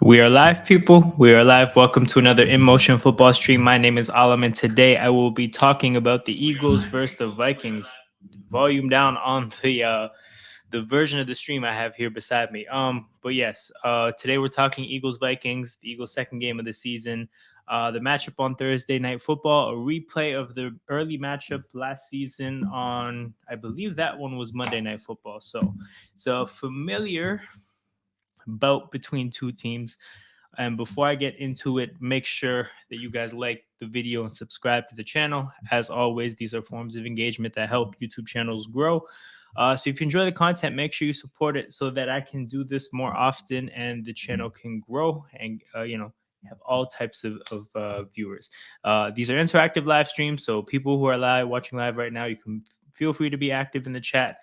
We are live, people. We are live. Welcome to another In Motion football stream. My name is Alam, and today I will be talking about the Eagles versus the Vikings. Volume down on the version of the stream I have here beside me. But yes, today we're talking Eagles Vikings, the Eagles' second game of the season. The matchup on Thursday Night Football, a replay of the early matchup last season on, I believe that one was Monday Night Football. So it's a familiar bout between two teams. And before I get into it, make sure that you guys like the video and subscribe to the channel. As always, these are forms of engagement that help YouTube channels grow. So if you enjoy the content, make sure you support it so that I can do this more often and the channel can grow and, have all types of viewers. These are interactive live streams. So people who are watching live right now, you can feel free to be active in the chat.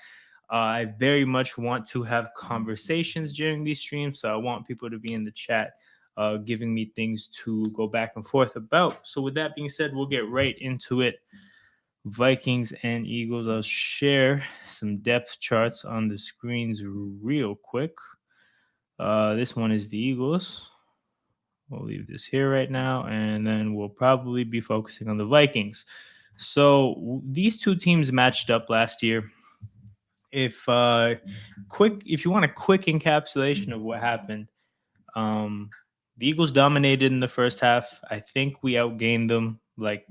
I very much want to have conversations during these streams. So I want people to be in the chat giving me things to go back and forth about. So, with that being said, we'll get right into it. Vikings and Eagles. I'll share some depth charts on the screens real quick. This one is the Eagles. We'll leave this here right now, and then we'll probably be focusing on the Vikings. So, these two teams matched up last year. If you want a quick encapsulation of what happened, um, the Eagles dominated in the first half. I think we outgained them like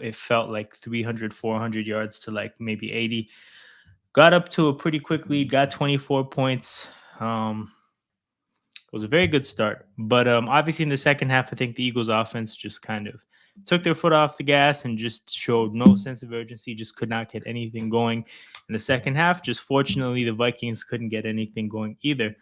it felt like 300, 400 yards to like maybe 80. Got up to a pretty quick lead, got 24 points. It was a very good start. But obviously in the second half, I think the Eagles offense just kind of took their foot off the gas and just showed no sense of urgency, just could not get anything going in the second half. Just fortunately, the Vikings couldn't get anything going either.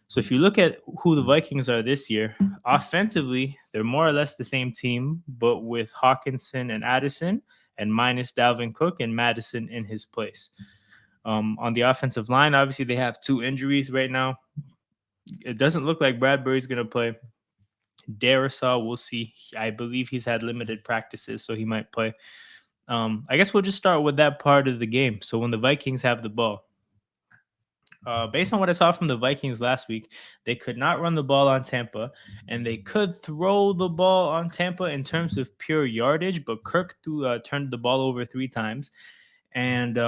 So if you look at who the Vikings are this year, offensively, they're more or less the same team, but with Hawkinson and Addison and minus Dalvin Cook and Madison in his place. On the offensive line, obviously, they have two injuries right now. It doesn't look like Bradbury's going to play. Darisaw, we'll see. I believe he's had limited practices, so he might play. I guess we'll just start with that part of the game. So when the Vikings have the ball, based on what I saw from the Vikings last week, they could not run the ball on Tampa, and they could throw the ball on Tampa in terms of pure yardage. But Kirk turned the ball over 3 times, and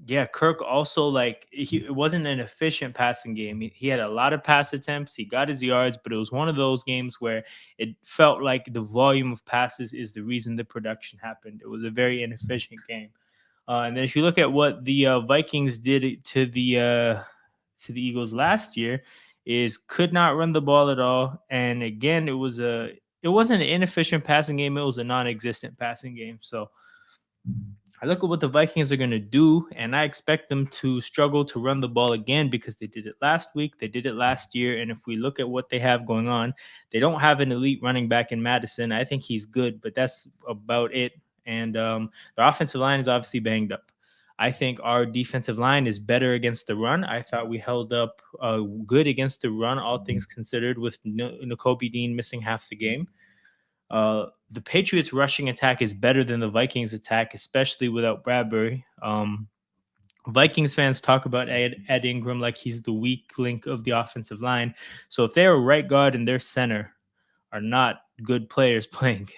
yeah, Kirk also it wasn't an efficient passing game. He had a lot of pass attempts. He got his yards, but it was one of those games where it felt like the volume of passes is the reason the production happened. It was a very inefficient game. And then if you look at what the Vikings did to the Eagles last year, is could not run the ball at all. And again, it wasn't an inefficient passing game. It was a non-existent passing game. So I look at what the Vikings are going to do, and I expect them to struggle to run the ball again because they did it last week, they did it last year, and if we look at what they have going on, they don't have an elite running back in Madison. I think he's good, but that's about it. And their offensive line is obviously banged up. I think our defensive line is better against the run. I thought we held up good against the run, all things considered, with Nakobe Dean missing half the game. The Patriots' rushing attack is better than the Vikings' attack, especially without Bradbury. Vikings fans talk about Ed Ingram like he's the weak link of the offensive line. So if their right guard and their center are not good players playing,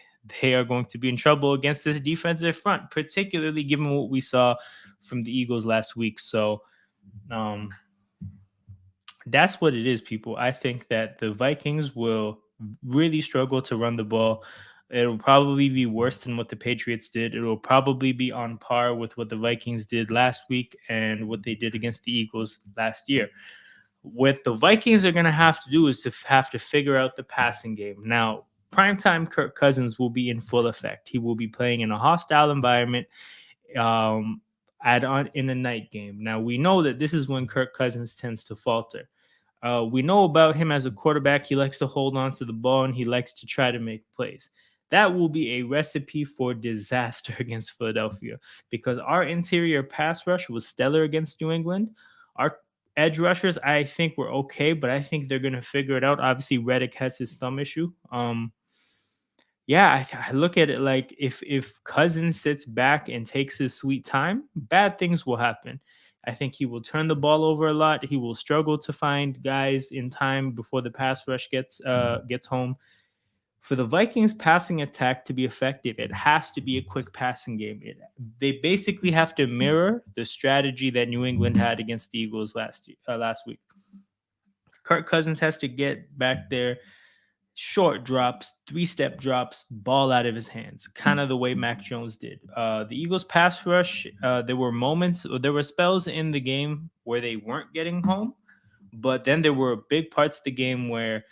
they are going to be in trouble against this defensive front, particularly given what we saw from the Eagles last week. So that's what it is, people. I think that the Vikings will really struggle to run the ball. It'll probably be worse than what the Patriots did. It will probably be on par with what the Vikings did last week and what they did against the Eagles last year. What the Vikings are going to have to do is to have to figure out the passing game. Now, primetime Kirk Cousins will be in full effect. He will be playing in a hostile environment in a night game. Now, we know that this is when Kirk Cousins tends to falter. We know about him as a quarterback. He likes to hold on to the ball and he likes to try to make plays. That will be a recipe for disaster against Philadelphia because our interior pass rush was stellar against New England. Our edge rushers, I think, were okay, but I think they're going to figure it out. Obviously, Reddick has his thumb issue. Yeah, I look at it like if Cousins sits back and takes his sweet time, bad things will happen. I think he will turn the ball over a lot. He will struggle to find guys in time before the pass rush gets home. For the Vikings passing attack to be effective, it has to be a quick passing game. They basically have to mirror the strategy that New England had against the Eagles last week. Kirk Cousins has to get back there, short drops, three-step drops, ball out of his hands, kind of the way Mac Jones did. The Eagles pass rush, there were moments, there were spells in the game where they weren't getting home, but then there were big parts of the game where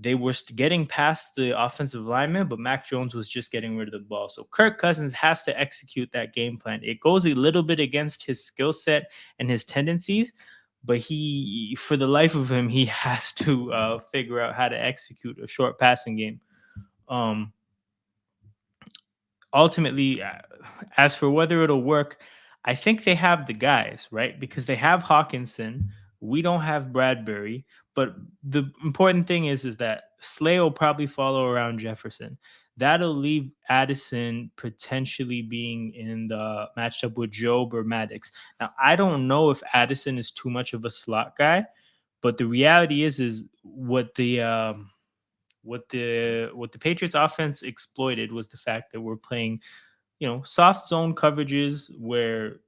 they were getting past the offensive lineman, but Mac Jones was just getting rid of the ball. So Kirk Cousins has to execute that game plan. It goes a little bit against his skill set and his tendencies, but he, for the life of him, he has to figure out how to execute a short passing game. Um, Ultimately, as for whether it'll work, I think they have the guys, right? Because they have Hawkinson. We don't have Bradbury. But the important thing is that Slay will probably follow around Jefferson. That'll leave Addison potentially being in the matchup with Job or Maddox. Now, I don't know if Addison is too much of a slot guy, but the reality is what the Patriots offense exploited was the fact that we're playing, soft zone coverages where,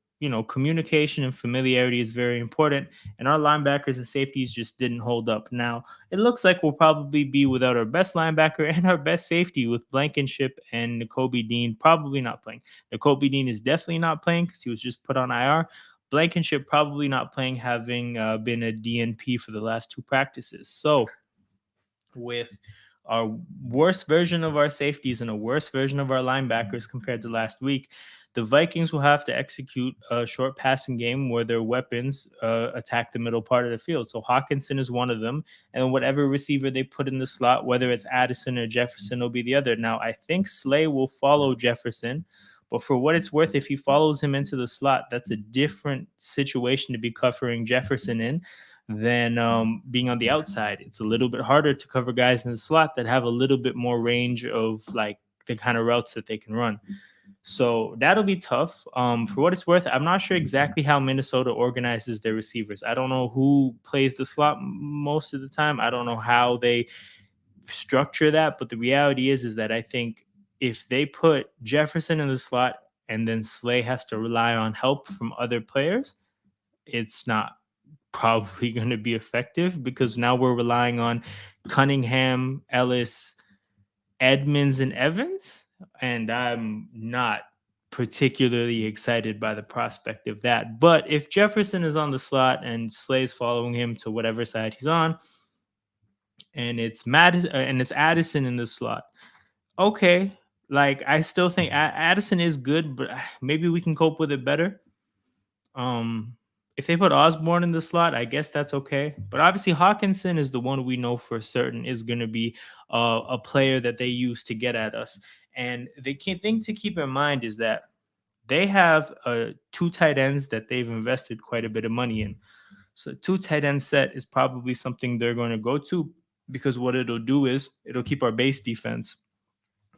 communication and familiarity is very important. And our linebackers and safeties just didn't hold up. Now, it looks like we'll probably be without our best linebacker and our best safety with Blankenship and Nakobe Dean probably not playing. Nakobe Dean is definitely not playing because he was just put on IR. Blankenship probably not playing, having been a DNP for the last two practices. So, with our worst version of our safeties and a worse version of our linebackers compared to last week, the Vikings will have to execute a short passing game where their weapons attack the middle part of the field. So Hawkinson is one of them, and whatever receiver they put in the slot, whether it's Addison or Jefferson, will be the other. Now, I think Slay will follow Jefferson, but for what it's worth, if he follows him into the slot, that's a different situation to be covering Jefferson in than being on the outside. It's a little bit harder to cover guys in the slot that have a little bit more range of like the kind of routes that they can run. So that'll be tough. For what it's worth, I'm not sure exactly how Minnesota organizes their receivers. I don't know who plays the slot most of the time. I don't know how they structure that, but the reality is that I think if they put Jefferson in the slot and then Slay has to rely on help from other players, it's not probably going to be effective because now we're relying on Cunningham, Ellis, Edmonds, and Evans. And I'm not particularly excited by the prospect of that. But if Jefferson is on the slot and Slay's following him to whatever side he's on, and it's Addison in the slot, okay. Like I still think Addison is good, but maybe we can cope with it better. If they put Osborne in the slot, I guess that's okay. But obviously, Hawkinson is the one we know for certain is going to be a player that they use to get at us. And the key thing to keep in mind is that they have two tight ends that they've invested quite a bit of money in. So, two tight end set is probably something they're going to go to because what it'll do is it'll keep our base defense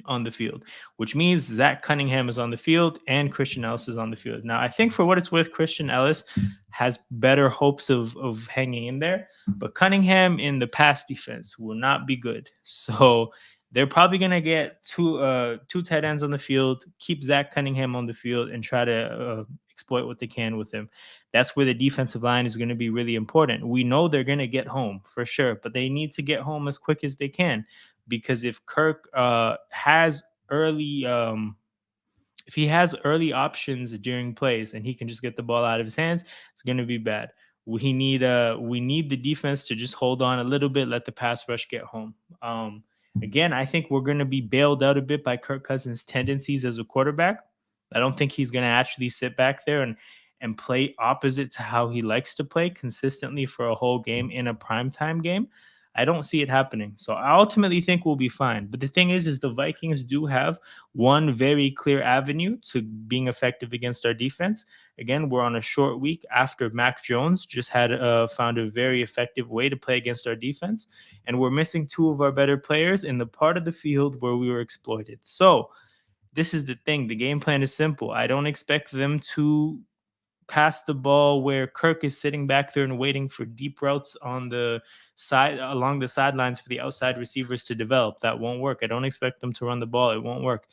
on the field, which means Zach Cunningham is on the field and Christian Ellis is on the field. Now, I think for what it's worth, Christian Ellis has better hopes of hanging in there, but Cunningham in the pass defense will not be good. So they're probably going to get two tight ends on the field, keep Zach Cunningham on the field, and try to exploit what they can with him. That's where the defensive line is going to be really important. We know they're going to get home for sure, but they need to get home as quick as they can. Because if Kirk has early, if he has early options during plays and he can just get the ball out of his hands, it's going to be bad. We need the defense to just hold on a little bit, let the pass rush get home. Again, I think we're going to be bailed out a bit by Kirk Cousins' tendencies as a quarterback. I don't think he's going to actually sit back there and play opposite to how he likes to play consistently for a whole game in a primetime game. I don't see it happening. So I ultimately think we'll be fine. But the thing is the Vikings do have one very clear avenue to being effective against our defense. Again, we're on a short week after Mac Jones just had found a very effective way to play against our defense. And we're missing two of our better players in the part of the field where we were exploited. So this is the thing. The game plan is simple. I don't expect them to pass the ball where Kirk is sitting back there and waiting for deep routes on the side along the sidelines for the outside receivers to develop. That won't work. I don't expect them to run the ball. It won't work.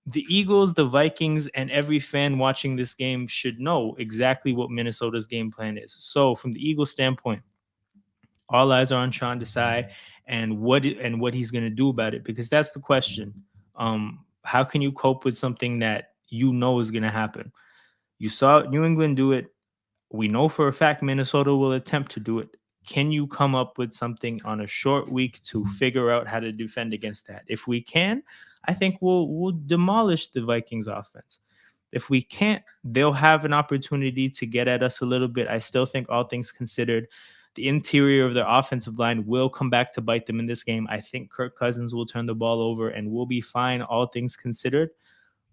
The Eagles, the Vikings, and every fan watching this game should know exactly what Minnesota's game plan is. So, from the Eagles' standpoint, all eyes are on Sean Desai and what he's going to do about it, because that's the question. How can you cope with something that you know is going to happen? You saw New England do it. We know for a fact Minnesota will attempt to do it. Can you come up with something on a short week to figure out how to defend against that? If we can, I think we'll demolish the Vikings offense. If we can't, they'll have an opportunity to get at us a little bit. I still think, all things considered, the interior of their offensive line will come back to bite them in this game. I think Kirk Cousins will turn the ball over and we'll be fine, all things considered.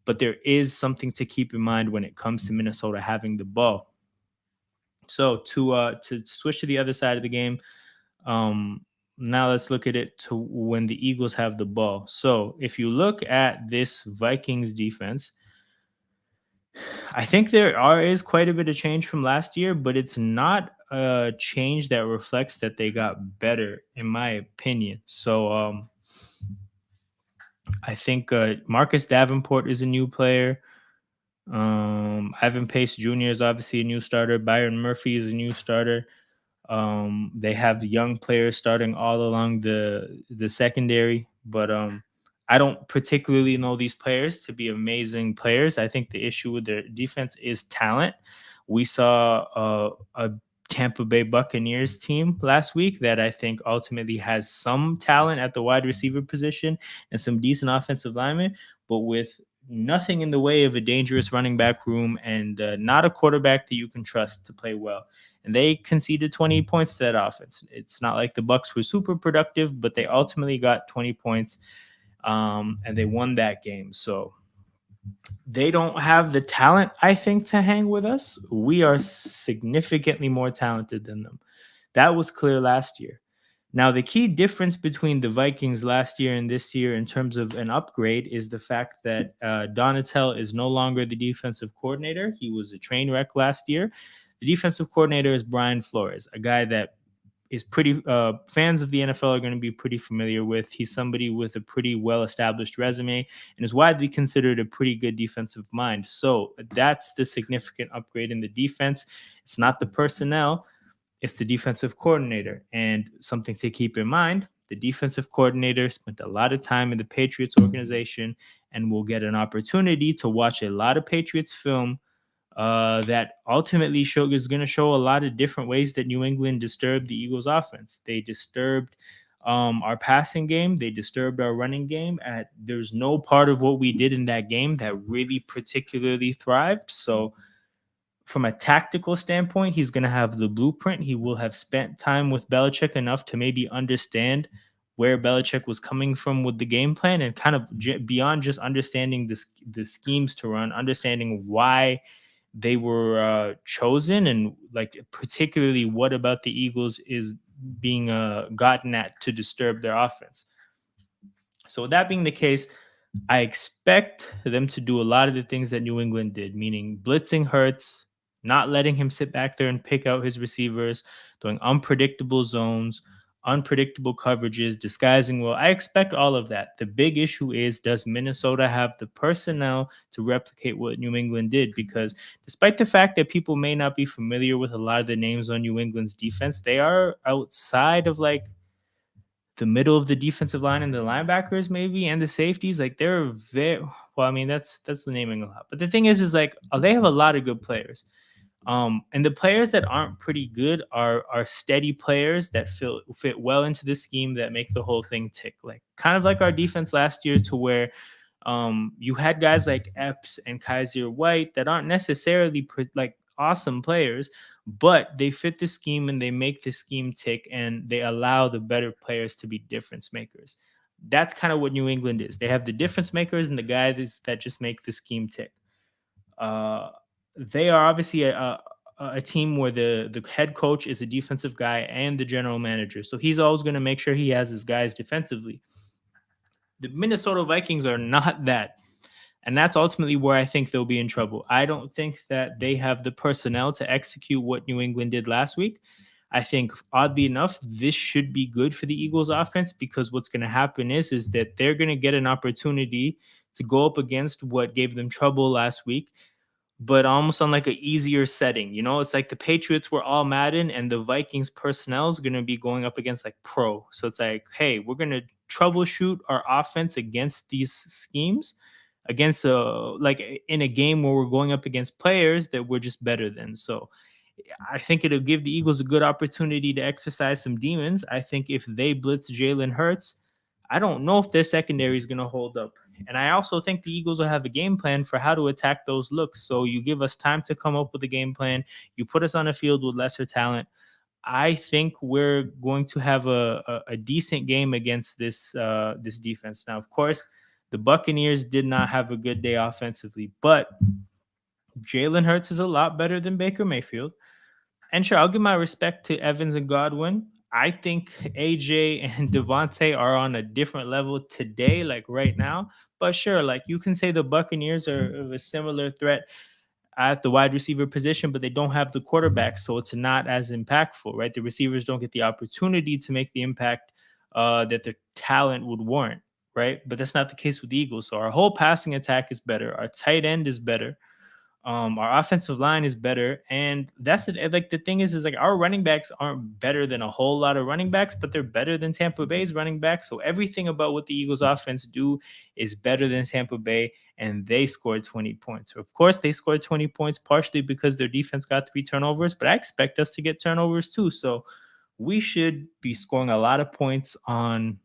But there is something to keep in mind when it comes to Minnesota having the ball. So to switch to the other side of the game, um, now let's look at it to when the Eagles have the ball. So if you look at this Vikings defense, I think is quite a bit of change from last year, but it's not a change that reflects that they got better, in my opinion. So I think Marcus Davenport is a new player. Ivan Pace Jr. is obviously a new starter. Byron Murphy is a new starter. They have young players starting all along the secondary, but I don't particularly know these players to be amazing players. I think the issue with their defense is talent. We saw a Tampa Bay Buccaneers team last week that I think ultimately has some talent at the wide receiver position and some decent offensive linemen, but with nothing in the way of a dangerous running back room and not a quarterback that you can trust to play well. And they conceded 20 points to that offense. It's not like the Bucs were super productive, but they ultimately got 20 points, and they won that game. So they don't have the talent, I think, to hang with us. We are significantly more talented than them. That was clear last year. Now, the key difference between the Vikings last year and this year in terms of an upgrade is the fact that Donatel is no longer the defensive coordinator. He was a train wreck last year. The defensive coordinator is Brian Flores, a guy that is pretty fans of the NFL are going to be pretty familiar with. He's somebody with a pretty well-established resume and is widely considered a pretty good defensive mind. So that's the significant upgrade in the defense. It's not the personnel, it's the defensive coordinator. And something to keep in mind, the defensive coordinator spent a lot of time in the Patriots organization and will get an opportunity to watch a lot of Patriots film that ultimately is going to show a lot of different ways that New England disturbed the Eagles offense. They disturbed our passing game. They disturbed our running game. There's no part of what we did in that game that really particularly thrived. So from a tactical standpoint, he's going to have the blueprint. He will have spent time with Belichick enough to maybe understand where Belichick was coming from with the game plan, and kind of beyond just understanding the schemes to run, understanding why they were chosen, and like particularly what about the Eagles is being gotten at to disturb their offense. So with that being the case, I expect them to do a lot of the things that New England did, meaning blitzing Hurts, not letting him sit back there and pick out his receivers, doing unpredictable zones, unpredictable coverages, disguising well. I expect all of that. The big issue is, does Minnesota have the personnel to replicate what New England did? Because despite the fact that people may not be familiar with a lot of the names on New England's defense, they are outside of like the middle of the defensive line and the linebackers maybe and the safeties. Like they're very well, I mean, that's the naming a lot. But the thing is like they have a lot of good players. And the players that aren't pretty good are steady players that fit well into the scheme that make the whole thing tick. Like kind of like our defense last year, to where you had guys like Epps and Kaiser White that aren't necessarily like awesome players, but they fit the scheme and they make the scheme tick, and they allow the better players to be difference makers. That's kind of what New England is. They have the difference makers and the guys that just make the scheme tick. They are obviously a team where the head coach is a defensive guy and the general manager. So he's always going to make sure he has his guys defensively. The Minnesota Vikings are not that. And that's ultimately where I think they'll be in trouble. I don't think that they have the personnel to execute what New England did last week. I think, oddly enough, this should be good for the Eagles offense, because what's going to happen is that they're going to get an opportunity to go up against what gave them trouble last week, but almost on like an easier setting. It's like the Patriots were all Madden, and the Vikings personnel is going to be going up against like pro. So it's like, hey, we're going to troubleshoot our offense against these schemes, against like in a game where we're going up against players that we're just better than. So I think it'll give the Eagles a good opportunity to exercise some demons. I think if they blitz Jalen Hurts, I don't know if their secondary is going to hold up. And I also think the Eagles will have a game plan for how to attack those looks. So you give us time to come up with a game plan. You put us on a field with lesser talent. I think we're going to have a decent game against this defense. Now, of course, the Buccaneers did not have a good day offensively, but Jalen Hurts is a lot better than Baker Mayfield. And sure, I'll give my respect to Evans and Godwin. I think AJ and Devontae are on a different level today, like right now. But sure, like you can say the Buccaneers are of a similar threat at the wide receiver position, but they don't have the quarterback, so it's not as impactful, right? The receivers don't get the opportunity to make the impact that their talent would warrant, right? But that's not the case with the Eagles. So our whole passing attack is better. Our tight end is better. Our offensive line is better, and that's it. Like the thing is like our running backs aren't better than a whole lot of running backs, but they're better than Tampa Bay's running backs. So everything about what the Eagles offense do is better than Tampa Bay, and they scored 20 points. So of course, they scored 20 points partially because their defense got 3 turnovers, but I expect us to get turnovers too. So we should be scoring a lot of points on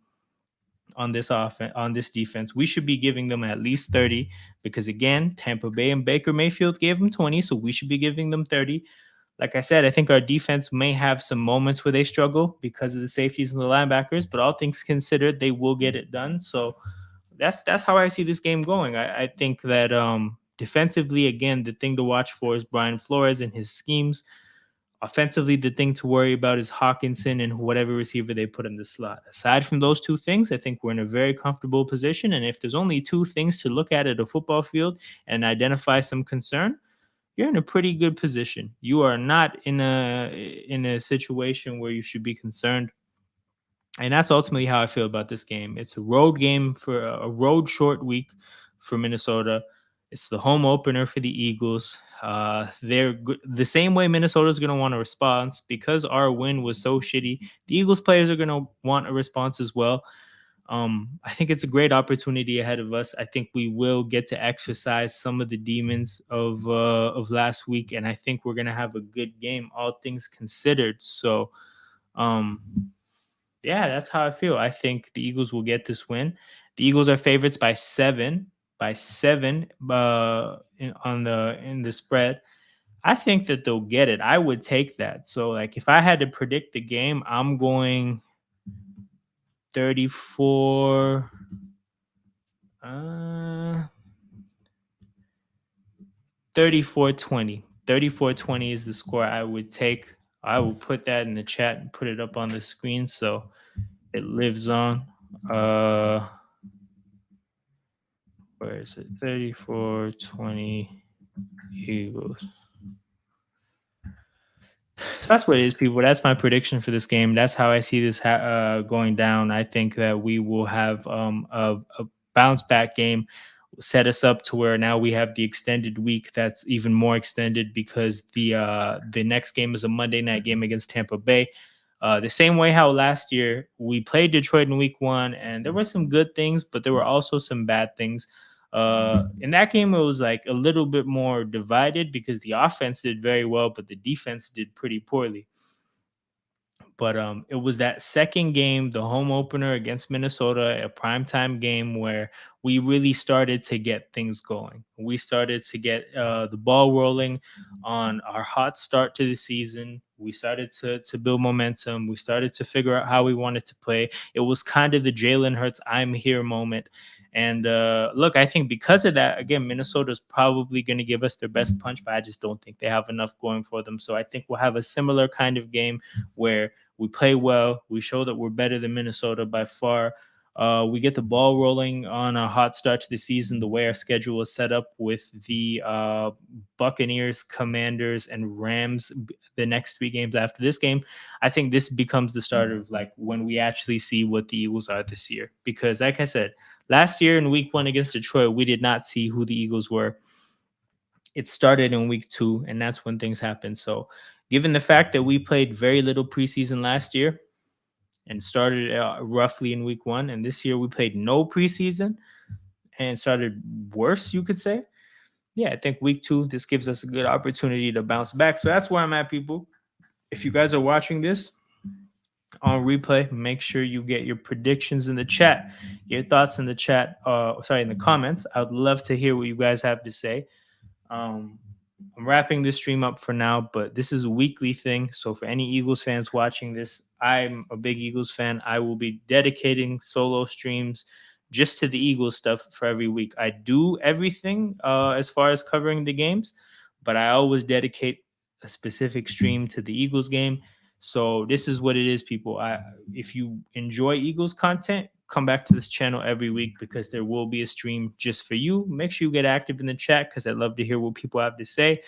this offense, on this defense. We should be giving them at least 30, because again, Tampa Bay and Baker Mayfield gave them 20, so we should be giving them 30. Like I said, I think our defense may have some moments where they struggle because of the safeties and the linebackers, but all things considered, they will get it done. So that's how I see this game going. I think that defensively, again, the thing to watch for is Brian Flores and his schemes. Offensively, the thing to worry about is Hawkinson and whatever receiver they put in the slot. Aside from those two things, I think we're in a very comfortable position. And if there's only two things to look at a football field and identify some concern, you're in a pretty good position. You are not in a situation where you should be concerned. And that's ultimately how I feel about this game. It's a road game for a road short week for Minnesota. It's the home opener for the Eagles. The same way Minnesota's going to want a response because our win was so shitty. The Eagles players are going to want a response as well. I think it's a great opportunity ahead of us. I think we will get to exercise some of the demons of last week, and I think we're going to have a good game, all things considered. So, um, yeah, that's how I feel. I think the Eagles will get this win. The Eagles are favorites by seven, in the spread. I think that they'll get it. I would take that. So, like, if I had to predict the game, I'm going 34. 34-20. 34-20 is the score I would take. I will put that in the chat and put it up on the screen so it lives on. Where is it? 34-20 Eagles. So that's what it is, people. That's my prediction for this game. That's how I see this going down. I think that we will have a bounce back game, set us up to where now we have the extended week that's even more extended because the next game is a Monday night game against Tampa Bay. The same way how last year we played Detroit in week 1, and there were some good things, but there were also some bad things. In that game, it was like a little bit more divided because the offense did very well, but the defense did pretty poorly. But it was that second game, the home opener against Minnesota, a primetime game where we really started to get things going. We started to get the ball rolling on our hot start to the season. We started to build momentum. We started to figure out how we wanted to play. It was kind of the Jalen Hurts "I'm here" moment. And look, I think because of that, again, Minnesota's probably going to give us their best punch, but I just don't think they have enough going for them. So I think we'll have a similar kind of game where we play well. We show that we're better than Minnesota by far. We get the ball rolling on a hot start to the season. The way our schedule is set up with the Buccaneers, Commanders, and Rams, the next 3 games after this game, I think this becomes the start of like when we actually see what the Eagles are this year. Because, like I said, last year in Week 1 against Detroit, we did not see who the Eagles were. It started in Week 2, and that's when things happened. So, given the fact that we played very little preseason last year, and started roughly in Week 1, and this year we played no preseason and started worse, you could say. Yeah, I think Week 2, this gives us a good opportunity to bounce back. So that's where I'm at, people. If you guys are watching this on replay, make sure you get your predictions in the chat, your thoughts in the chat. In the comments. I would love to hear what you guys have to say. Um, I'm wrapping this stream up for now, but this is a weekly thing. So for any Eagles fans watching this, I'm a big Eagles fan. I will be dedicating solo streams just to the Eagles stuff for every week. I do everything as far as covering the games, but I always dedicate a specific stream to the Eagles game. So this is what it is, people. If you enjoy Eagles content, come back to this channel every week because there will be a stream just for you. Make sure you get active in the chat because I'd love to hear what people have to say.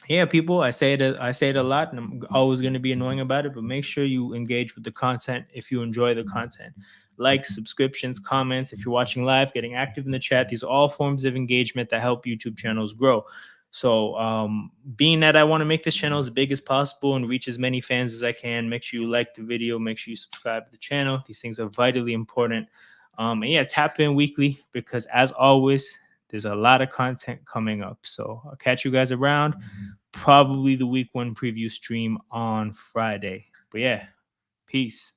Yeah, people, I say it a lot, and I'm always going to be annoying about it, but make sure you engage with the content if you enjoy the content. Likes, subscriptions, comments. If you're watching live, getting active in the chat. These are all forms of engagement that help YouTube channels grow. So, being that I want to make this channel as big as possible and reach as many fans as I can, make sure you like the video, make sure you subscribe to the channel. These things are vitally important. And yeah, tap in weekly because, as always, there's a lot of content coming up. So I'll catch you guys around. Probably the Week 1 preview stream on Friday. But yeah, peace.